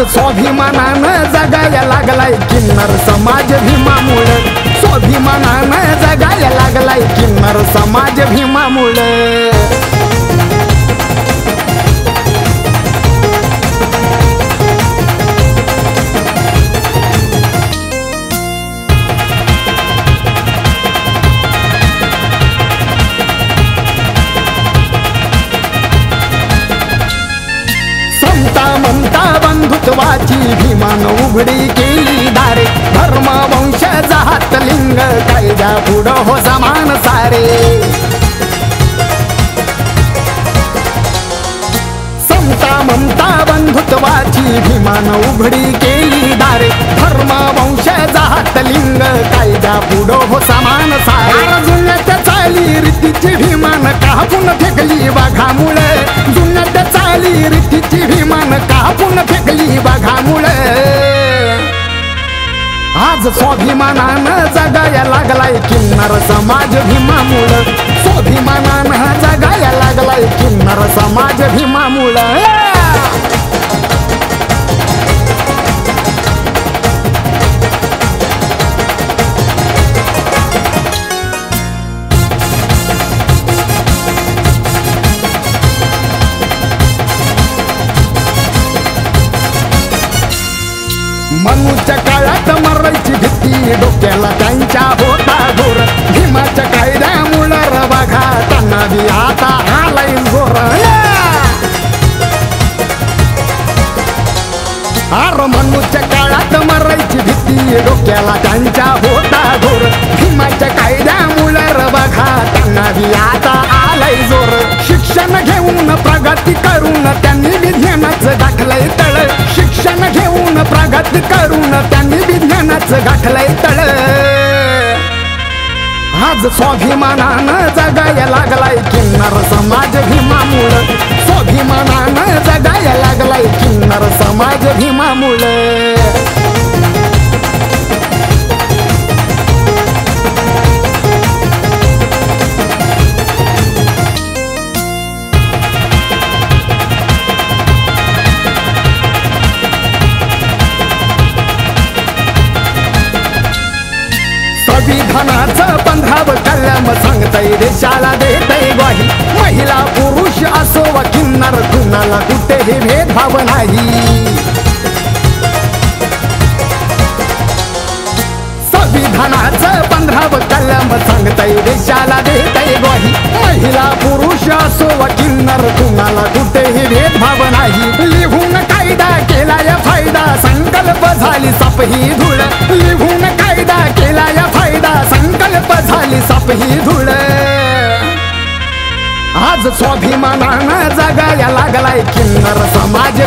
आज स्वाभिमानानं जगायला लागलाय किन्नर समाज भीमामुळे, स्वाभिमानानं जगायला लागलाय किन्नर समाज भीमामुळे। म्हणता बंधुत्वाची भीमान उघडी केली दारे, धर्म वंश जात लिंग कायद्या पुढं हो समान सारे। समता म्हणता बंधुत्वाची भीमान उघडी केली दारे, धर्म वंश जात लिंग कायद्या पुढं हो समान सारे। जुन्याच्या चाली रीतीची भीमान कापून फेकली वाघामुळे, जुन्याच्या चाली रीतीची भीमान कापून फेकली वाघामुळे। आज स्वाभिमानानं जगायला लागलाय किन्नर समाज भीमामुळे, स्वाभिमानानं जगायला लागलाय किन्नर समाज भीमामुळे। मनुच्या काळात मरायची भीती डोक्याला त्यांच्या होता घोर, भीमाच्या कायद्यामुळे वाघा त्यांना बी आता आलाय जोर। अर मनुच्या काळात मरायची भीती डोक्याला त्यांच्या होता घोर, भीमाच्या कायद्यामुळे वाघा त्यांना बी आता आलाय जोर। शिक्षण घेऊन प्रगती करून त्यांनी विज्ञानाचं गाठलंय तळ, शिक्षण घेऊन प्रगती करून त्यांनी विज्ञानाचं गाठलंय तळ। आज स्वाभिमानानं जगायला लागलाय किन्नर समाज भीमामुळे, स्वाभिमानानं जगायला लागलाय किन्नर समाज भीमामुळे। संविधानाचं 15व कलम सांगतय देशाला देतय ग्वाही, महिला पुरुष असो वा किन्नर कुणाला कुठेही भेदभाव नाही। संविधानाचं 15व कलम सांगतय देशाला देतय ग्वाही, महिला पुरुष असो वा किन्नर कुणाला कुठेही भेदभाव नाही। लिहून कायदा केलाय फायदा संकल्प झाली साप ही धूळ, लिहून कायदा केलाय फायदा संकल्प झाली साप ही धूळ। आज स्वाभिमानानं जगायला लागलाय किन्नर समाज